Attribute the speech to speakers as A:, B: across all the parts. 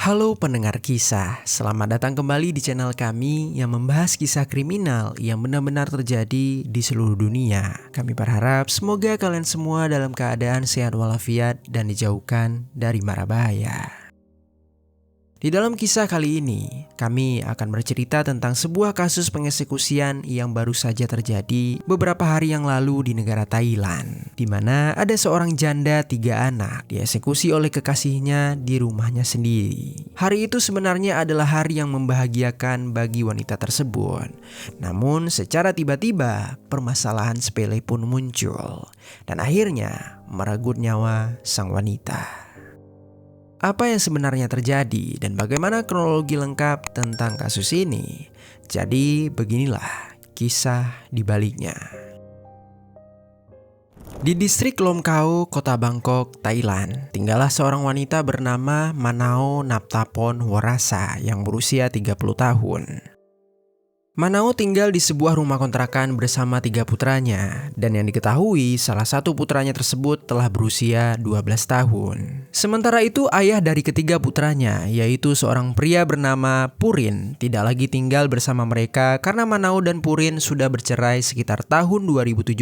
A: Halo pendengar kisah, selamat datang kembali di channel kami yang membahas kisah kriminal yang benar-benar terjadi di seluruh dunia. Kami berharap semoga kalian semua dalam keadaan sehat walafiat dan dijauhkan dari mara bahaya. Di dalam kisah kali ini, kami akan bercerita tentang sebuah kasus pengeksekusian yang baru saja terjadi beberapa hari yang lalu di negara Thailand, di mana ada seorang janda 3 anak dieksekusi oleh kekasihnya di rumahnya sendiri. Hari itu sebenarnya adalah hari yang membahagiakan bagi wanita tersebut. Namun secara tiba-tiba permasalahan sepele pun muncul dan akhirnya merenggut nyawa sang wanita. Apa yang sebenarnya terjadi dan bagaimana kronologi lengkap tentang kasus ini? Jadi beginilah kisah di baliknya. Di distrik Lom Khao, kota Bangkok, Thailand, tinggallah seorang wanita bernama Manao Naptapon Worasa yang berusia 30 tahun. Manao tinggal di sebuah rumah kontrakan bersama 3 putranya, dan yang diketahui salah satu putranya tersebut telah berusia 12 tahun. Sementara itu ayah dari ketiga putranya, yaitu seorang pria bernama Purin, tidak lagi tinggal bersama mereka karena Manao dan Purin sudah bercerai sekitar tahun 2017.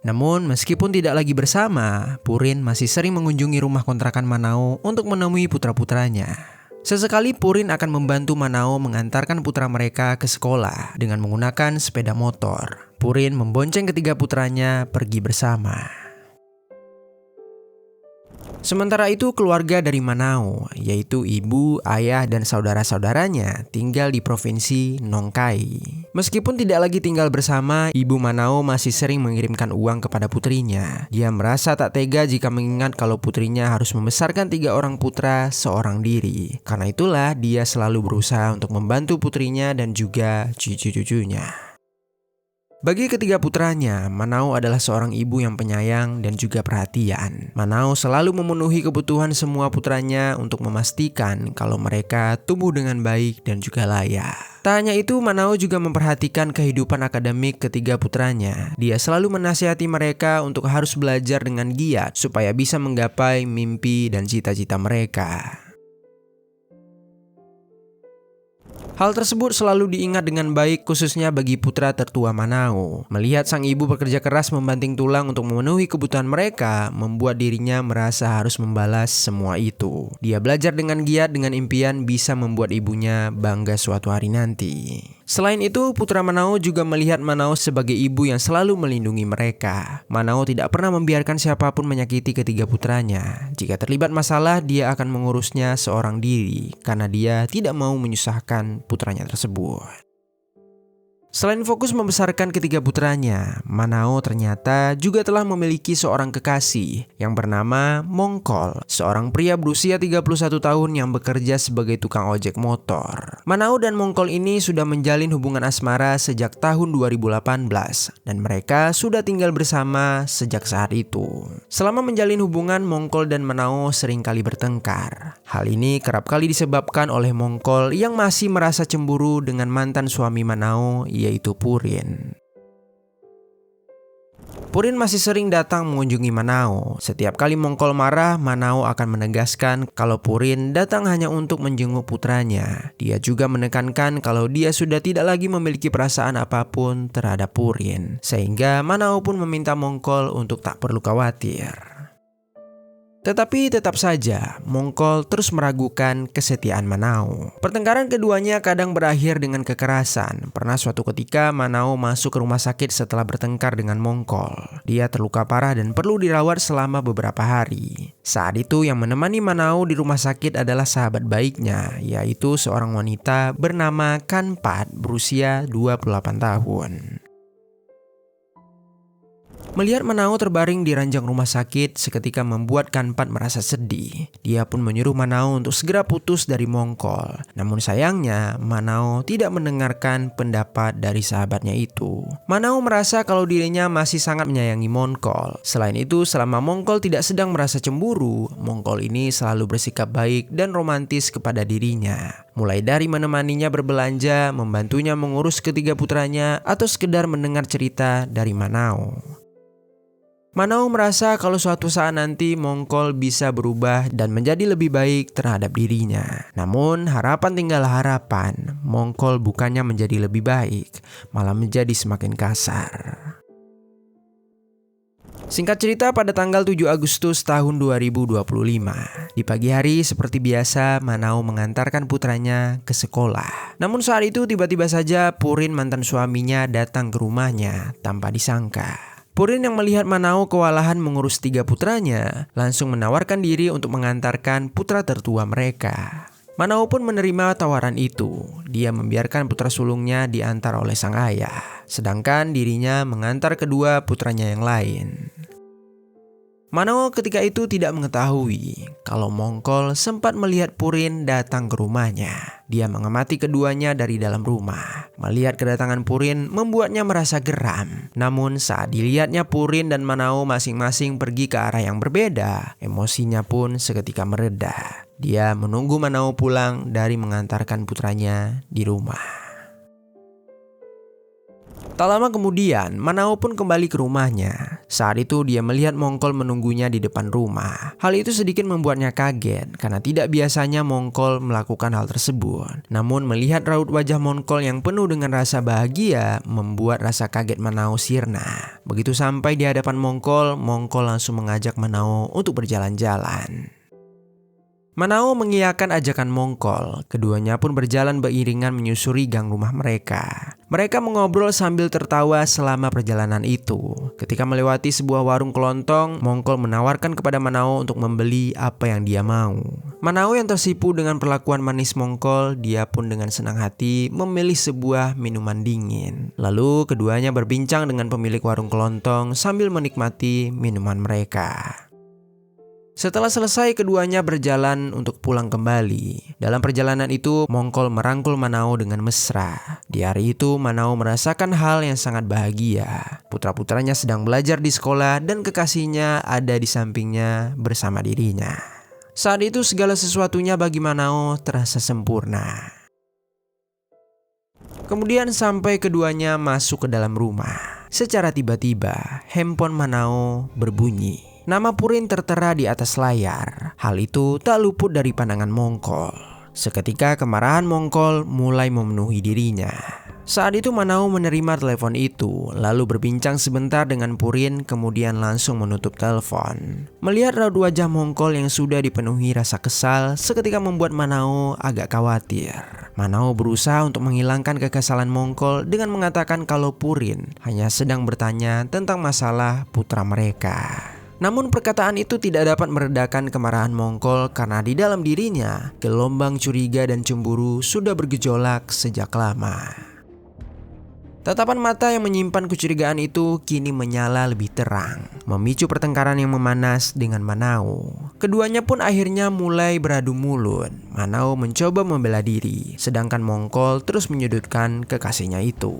A: Namun meskipun tidak lagi bersama, Purin masih sering mengunjungi rumah kontrakan Manao untuk menemui putra-putranya. Sesekali Purin akan membantu Manao mengantarkan putra mereka ke sekolah dengan menggunakan sepeda motor. Purin membonceng ketiga putranya pergi bersama. Sementara itu keluarga dari Manao, yaitu ibu, ayah, dan saudara-saudaranya tinggal di provinsi Nong Khai. Meskipun tidak lagi tinggal bersama, ibu Manao masih sering mengirimkan uang kepada putrinya. Dia merasa tak tega jika mengingat kalau putrinya harus membesarkan 3 orang putra seorang diri. Karena itulah dia selalu berusaha untuk membantu putrinya dan juga cucu-cucunya. Bagi ketiga putranya, Manao adalah seorang ibu yang penyayang dan juga perhatian. Manao selalu memenuhi kebutuhan semua putranya untuk memastikan kalau mereka tumbuh dengan baik dan juga layak. Tak hanya itu, Manao juga memperhatikan kehidupan akademik ketiga putranya. Dia selalu menasihati mereka untuk harus belajar dengan giat supaya bisa menggapai mimpi dan cita-cita mereka. Hal tersebut selalu diingat dengan baik khususnya bagi putra tertua Manao. Melihat sang ibu bekerja keras membanting tulang untuk memenuhi kebutuhan mereka, membuat dirinya merasa harus membalas semua itu. Dia belajar dengan giat dengan impian bisa membuat ibunya bangga suatu hari nanti. Selain itu, putra Manao juga melihat Manao sebagai ibu yang selalu melindungi mereka. Manao tidak pernah membiarkan siapapun menyakiti ketiga putranya. Jika terlibat masalah, dia akan mengurusnya seorang diri karena dia tidak mau menyusahkan putranya tersebut. Selain fokus membesarkan ketiga putranya, Manao ternyata juga telah memiliki seorang kekasih yang bernama Mongkol, seorang pria berusia 31 tahun yang bekerja sebagai tukang ojek motor. Manao dan Mongkol ini sudah menjalin hubungan asmara sejak tahun 2018 dan mereka sudah tinggal bersama sejak saat itu. Selama menjalin hubungan, Mongkol dan Manao seringkali bertengkar. Hal ini kerap kali disebabkan oleh Mongkol yang masih merasa cemburu dengan mantan suami Manao, yaitu Purin. Purin masih sering datang mengunjungi Manao. Setiap kali Mongkol marah, Manao akan menegaskan kalau Purin datang hanya untuk menjenguk putranya. Dia juga menekankan kalau dia sudah tidak lagi memiliki perasaan apapun terhadap Purin, sehingga Manao pun meminta Mongkol untuk tak perlu khawatir. Tetapi tetap saja, Mongkol terus meragukan kesetiaan Manao. Pertengkaran keduanya kadang berakhir dengan kekerasan. Pernah suatu ketika Manao masuk ke rumah sakit setelah bertengkar dengan Mongkol. Dia terluka parah dan perlu dirawat selama beberapa hari. Saat itu yang menemani Manao di rumah sakit adalah sahabat baiknya, yaitu seorang wanita bernama Kanpat berusia 28 tahun. Melihat Manao terbaring di ranjang rumah sakit seketika membuat Kanpat merasa sedih. Dia pun menyuruh Manao untuk segera putus dari Mongkol. Namun sayangnya, Manao tidak mendengarkan pendapat dari sahabatnya itu. Manao merasa kalau dirinya masih sangat menyayangi Mongkol. Selain itu, selama Mongkol tidak sedang merasa cemburu, Mongkol ini selalu bersikap baik dan romantis kepada dirinya. Mulai dari menemaninya berbelanja, membantunya mengurus ketiga putranya, atau sekedar mendengar cerita dari Manao. Manao merasa kalau suatu saat nanti Mongkol bisa berubah dan menjadi lebih baik terhadap dirinya. Namun harapan tinggal harapan, Mongkol bukannya menjadi lebih baik, malah menjadi semakin kasar. Singkat cerita, pada tanggal 7 Agustus tahun 2025, di pagi hari seperti biasa Manao mengantarkan putranya ke sekolah. Namun saat itu tiba-tiba saja Purin, mantan suaminya, datang ke rumahnya tanpa disangka. Purin yang melihat Manao kewalahan mengurus 3 putranya, langsung menawarkan diri untuk mengantarkan putra tertua mereka. Manao pun menerima tawaran itu. Dia membiarkan putra sulungnya diantar oleh sang ayah, sedangkan dirinya mengantar kedua putranya yang lain. Manao ketika itu tidak mengetahui kalau Mongkol sempat melihat Purin datang ke rumahnya. Dia mengamati keduanya dari dalam rumah. Melihat kedatangan Purin membuatnya merasa geram. Namun saat dilihatnya Purin dan Manao masing-masing pergi ke arah yang berbeda, emosinya pun seketika mereda. Dia menunggu Manao pulang dari mengantarkan putranya di rumah. Tak lama kemudian, Manao pun kembali ke rumahnya. Saat itu dia melihat Mongkol menunggunya di depan rumah. Hal itu sedikit membuatnya kaget karena tidak biasanya Mongkol melakukan hal tersebut. Namun melihat raut wajah Mongkol yang penuh dengan rasa bahagia membuat rasa kaget Manao sirna. Begitu sampai di hadapan Mongkol, Mongkol langsung mengajak Manao untuk berjalan-jalan. Manao mengiyakan ajakan Mongkol. Keduanya pun berjalan beriringan menyusuri gang rumah mereka. Mereka mengobrol sambil tertawa selama perjalanan itu. Ketika melewati sebuah warung kelontong, Mongkol menawarkan kepada Manao untuk membeli apa yang dia mau. Manao yang tersipu dengan perlakuan manis Mongkol, dia pun dengan senang hati memilih sebuah minuman dingin. Lalu keduanya berbincang dengan pemilik warung kelontong sambil menikmati minuman mereka. Setelah selesai, keduanya berjalan untuk pulang kembali. Dalam perjalanan itu, Mongkol merangkul Manao dengan mesra. Di hari itu, Manao merasakan hal yang sangat bahagia. Putra-putranya sedang belajar di sekolah dan kekasihnya ada di sampingnya bersama dirinya. Saat itu segala sesuatunya bagi Manao terasa sempurna. Kemudian sampai keduanya masuk ke dalam rumah. Secara tiba-tiba, handphone Manao berbunyi. Nama Purin tertera di atas layar. Hal itu tak luput dari pandangan Mongkol. Seketika kemarahan Mongkol mulai memenuhi dirinya. Saat itu Manao menerima telepon itu, lalu berbincang sebentar dengan Purin, kemudian langsung menutup telepon. Melihat raut wajah Mongkol yang sudah dipenuhi rasa kesal, seketika membuat Manao agak khawatir. Manao berusaha untuk menghilangkan kekesalan Mongkol dengan mengatakan kalau Purin hanya sedang bertanya tentang masalah putra mereka. Namun perkataan itu tidak dapat meredakan kemarahan Mongkol karena di dalam dirinya gelombang curiga dan cemburu sudah bergejolak sejak lama. Tatapan mata yang menyimpan kecurigaan itu kini menyala lebih terang, memicu pertengkaran yang memanas dengan Manao. Keduanya pun akhirnya mulai beradu mulut. Manao mencoba membela diri, sedangkan Mongkol terus menyudutkan kekasihnya itu.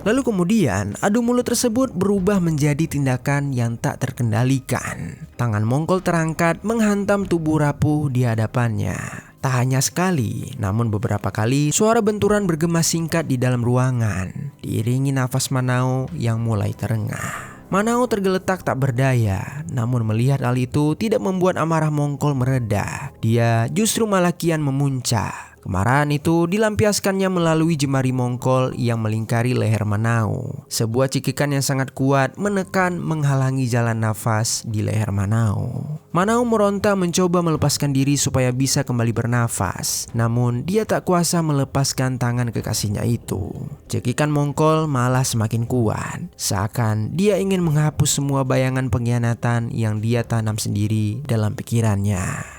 A: Lalu kemudian adu mulut tersebut berubah menjadi tindakan yang tak terkendalikan. Tangan Mongkol terangkat menghantam tubuh rapuh di hadapannya. Tak hanya sekali, namun beberapa kali suara benturan bergema singkat di dalam ruangan, diiringi nafas Manao yang mulai terengah. Manao tergeletak tak berdaya, namun melihat hal itu tidak membuat amarah Mongkol mereda. Dia justru malah kian memuncak. Kemarahan itu dilampiaskannya melalui jemari Mongkol yang melingkari leher Manao. Sebuah cikikan yang sangat kuat menekan menghalangi jalan nafas di leher Manao. Manao meronta mencoba melepaskan diri supaya bisa kembali bernafas. Namun dia tak kuasa melepaskan tangan kekasihnya itu. Cekikan Mongkol malah semakin kuat. Seakan dia ingin menghapus semua bayangan pengkhianatan yang dia tanam sendiri dalam pikirannya.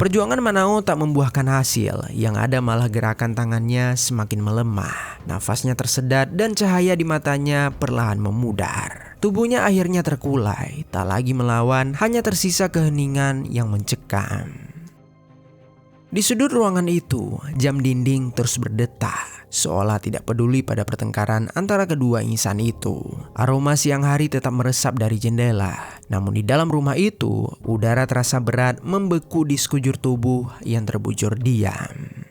A: Perjuangan Manao tak membuahkan hasil, yang ada malah gerakan tangannya semakin melemah. Nafasnya tersedat dan cahaya di matanya perlahan memudar. Tubuhnya akhirnya terkulai, tak lagi melawan, hanya tersisa keheningan yang mencekam. Di sudut ruangan itu, jam dinding terus berdetak, seolah tidak peduli pada pertengkaran antara kedua insan itu. Aroma siang hari tetap meresap dari jendela, namun di dalam rumah itu, udara terasa berat membeku di sekujur tubuh yang terbujur diam.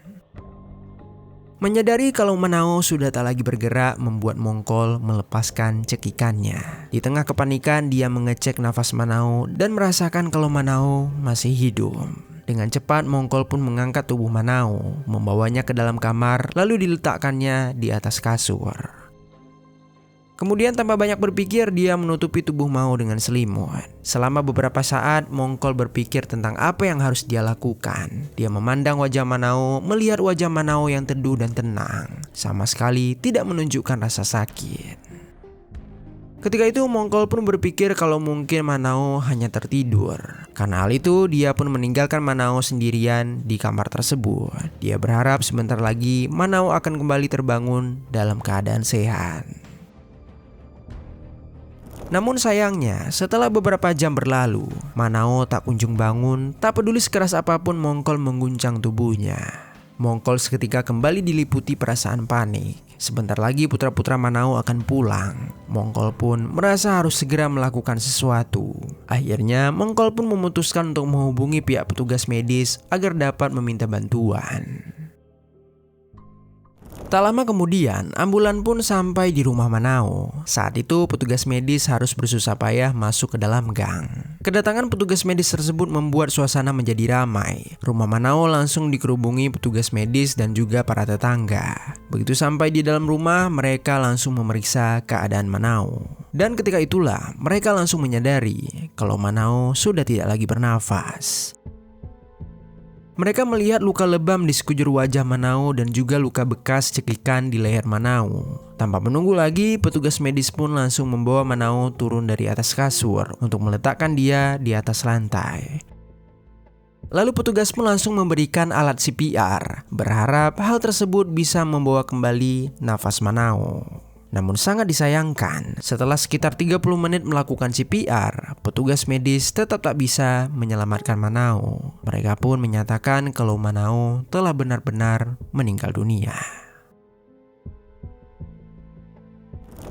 A: Menyadari kalau Manao sudah tak lagi bergerak membuat Mongkol melepaskan cekikannya. Di tengah kepanikan dia mengecek nafas Manao dan merasakan kalau Manao masih hidup. Dengan cepat Mongkol pun mengangkat tubuh Manao, membawanya ke dalam kamar lalu diletakkannya di atas kasur. Kemudian tanpa banyak berpikir dia menutupi tubuh Mao dengan selimut. Selama beberapa saat Mongkol berpikir tentang apa yang harus dia lakukan. Dia memandang wajah Manao, melihat wajah Manao yang teduh dan tenang. Sama sekali tidak menunjukkan rasa sakit. Ketika itu Mongkol pun berpikir kalau mungkin Manao hanya tertidur. Karena hal itu dia pun meninggalkan Manao sendirian di kamar tersebut. Dia berharap sebentar lagi Manao akan kembali terbangun dalam keadaan sehat. Namun sayangnya, setelah beberapa jam berlalu, Manao tak kunjung bangun, tak peduli sekeras apapun Mongkol mengguncang tubuhnya. Mongkol seketika kembali diliputi perasaan panik. Sebentar lagi putra-putra Manao akan pulang. Mongkol pun merasa harus segera melakukan sesuatu. Akhirnya, Mongkol pun memutuskan untuk menghubungi pihak petugas medis agar dapat meminta bantuan. Tak lama kemudian, ambulan pun sampai di rumah Manao. Saat itu, petugas medis harus bersusah payah masuk ke dalam gang. Kedatangan petugas medis tersebut membuat suasana menjadi ramai. Rumah Manao langsung dikerubungi petugas medis dan juga para tetangga. Begitu sampai di dalam rumah, mereka langsung memeriksa keadaan Manao. Dan ketika itulah, mereka langsung menyadari kalau Manao sudah tidak lagi bernafas. Mereka melihat luka lebam di sekujur wajah Manao dan juga luka bekas cekikan di leher Manao. Tanpa menunggu lagi, petugas medis pun langsung membawa Manao turun dari atas kasur untuk meletakkan dia di atas lantai. Lalu petugas pun langsung memberikan alat CPR, berharap hal tersebut bisa membawa kembali nafas Manao. Namun sangat disayangkan, setelah sekitar 30 menit melakukan CPR, petugas medis tetap tak bisa menyelamatkan Manao. Mereka pun menyatakan kalau Manao telah benar-benar meninggal dunia.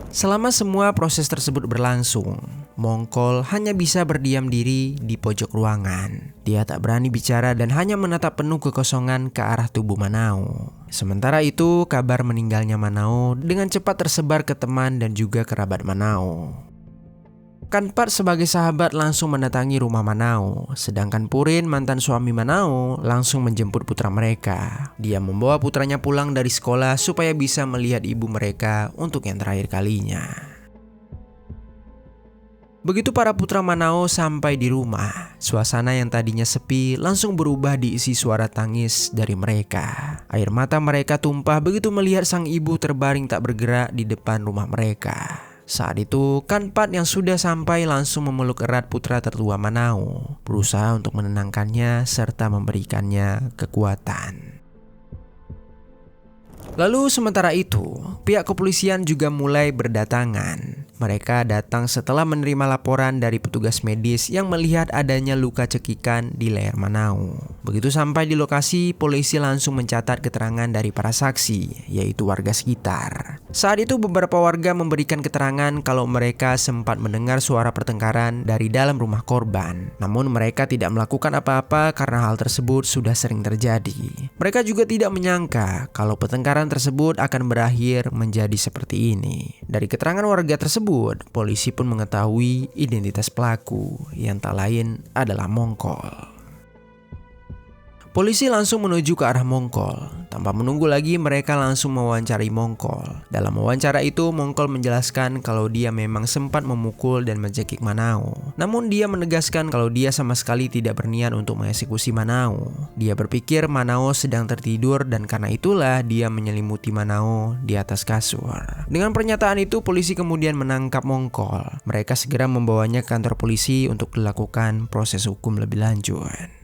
A: Selama semua proses tersebut berlangsung, Mongkol hanya bisa berdiam diri di pojok ruangan. Dia tak berani bicara dan hanya menatap penuh kekosongan ke arah tubuh Manao. Sementara itu, kabar meninggalnya Manao dengan cepat tersebar ke teman dan juga kerabat Manao. Kanpat sebagai sahabat langsung mendatangi rumah Manao, sedangkan Purin, mantan suami Manao, langsung menjemput putra mereka. Dia membawa putranya pulang dari sekolah supaya bisa melihat ibu mereka untuk yang terakhir kalinya. Begitu para putra Manao sampai di rumah, suasana yang tadinya sepi langsung berubah diisi suara tangis dari mereka. Air mata mereka tumpah begitu melihat sang ibu terbaring tak bergerak di depan rumah mereka. Saat itu, Kanpat yang sudah sampai langsung memeluk erat putra tertua Manao, berusaha untuk menenangkannya serta memberikannya kekuatan. Lalu sementara itu, pihak kepolisian juga mulai berdatangan. Mereka datang setelah menerima laporan dari petugas medis yang melihat adanya luka cekikan di leher Manao. Begitu sampai di lokasi, polisi langsung mencatat keterangan dari para saksi, yaitu warga sekitar. Saat itu beberapa warga memberikan keterangan kalau mereka sempat mendengar suara pertengkaran dari dalam rumah korban. Namun mereka tidak melakukan apa-apa karena hal tersebut sudah sering terjadi. Mereka juga tidak menyangka kalau pertengkaran tersebut akan berakhir menjadi seperti ini. Dari keterangan warga tersebut, polisi pun mengetahui identitas pelaku yang tak lain adalah Mongkol. Polisi langsung menuju ke arah Mongkol. Tanpa menunggu lagi, mereka langsung mewawancarai Mongkol. Dalam wawancara itu, Mongkol menjelaskan kalau dia memang sempat memukul dan mencekik Manao. Namun dia menegaskan kalau dia sama sekali tidak berniat untuk mengeksekusi Manao. Dia berpikir Manao sedang tertidur dan karena itulah dia menyelimuti Manao di atas kasur. Dengan pernyataan itu, polisi kemudian menangkap Mongkol. Mereka segera membawanya ke kantor polisi untuk dilakukan proses hukum lebih lanjut.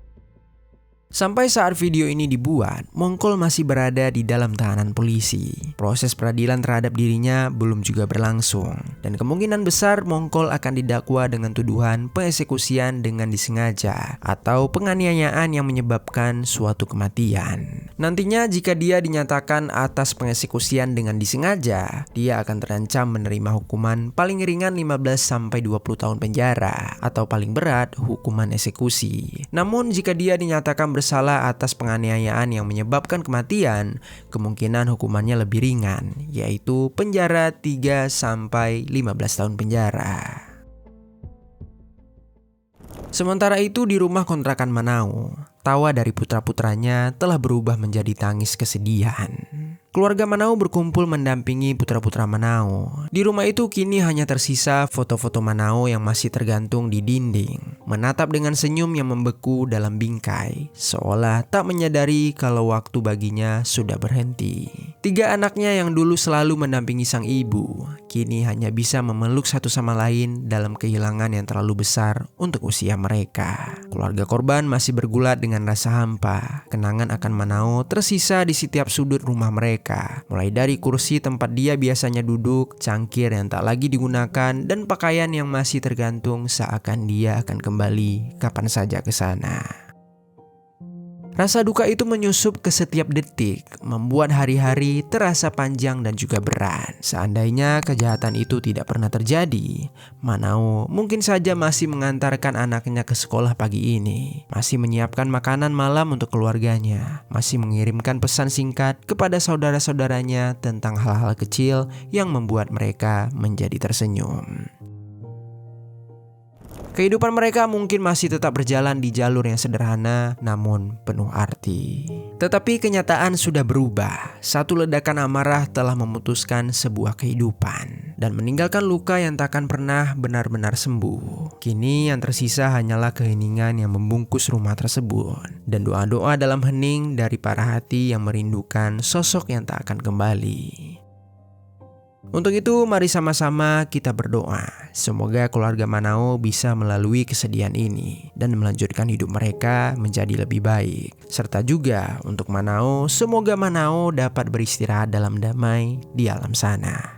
A: Sampai saat video ini dibuat, Mongkol masih berada di dalam tahanan polisi. Proses peradilan terhadap dirinya belum juga berlangsung. Dan kemungkinan besar Mongkol akan didakwa dengan tuduhan pengeksekusian dengan disengaja atau penganiayaan yang menyebabkan suatu kematian. Nantinya jika dia dinyatakan atas pengeksekusian dengan disengaja, dia akan terancam menerima hukuman paling ringan 15-20 tahun penjara atau paling berat hukuman eksekusi. Namun jika dia dinyatakan bersalah atas penganiayaan yang menyebabkan kematian, kemungkinan hukumannya lebih ringan, yaitu penjara 3-15 tahun penjara. Sementara itu di rumah kontrakan Manao, tawa dari putra-putranya telah berubah menjadi tangis kesedihan. Keluarga Manao berkumpul mendampingi putra-putra Manao. Di rumah itu kini hanya tersisa foto-foto Manao yang masih tergantung di dinding, menatap dengan senyum yang membeku dalam bingkai, seolah tak menyadari kalau waktu baginya sudah berhenti. 3 anaknya yang dulu selalu mendampingi sang ibu, kini hanya bisa memeluk satu sama lain dalam kehilangan yang terlalu besar untuk usia mereka. Keluarga korban masih bergulat dengan rasa hampa. Kenangan akan Manao tersisa di setiap sudut rumah mereka. Mulai dari kursi tempat dia biasanya duduk, cangkir yang tak lagi digunakan, dan pakaian yang masih tergantung seakan dia akan kembali kapan saja ke sana. Rasa duka itu menyusup ke setiap detik, membuat hari-hari terasa panjang dan juga berat. Seandainya kejahatan itu tidak pernah terjadi, Manao mungkin saja masih mengantarkan anaknya ke sekolah pagi ini, masih menyiapkan makanan malam untuk keluarganya, masih mengirimkan pesan singkat kepada saudara-saudaranya tentang hal-hal kecil yang membuat mereka menjadi tersenyum. Kehidupan mereka mungkin masih tetap berjalan di jalur yang sederhana namun penuh arti. Tetapi kenyataan sudah berubah. Satu ledakan amarah telah memutuskan sebuah kehidupan dan meninggalkan luka yang takkan pernah benar-benar sembuh. Kini yang tersisa hanyalah keheningan yang membungkus rumah tersebut dan doa-doa dalam hening dari para hati yang merindukan sosok yang tak akan kembali. Untuk itu, mari sama-sama kita berdoa. Semoga keluarga Manao bisa melalui kesedihan ini dan melanjutkan hidup mereka menjadi lebih baik. Serta juga untuk Manao, semoga Manao dapat beristirahat dalam damai di alam sana.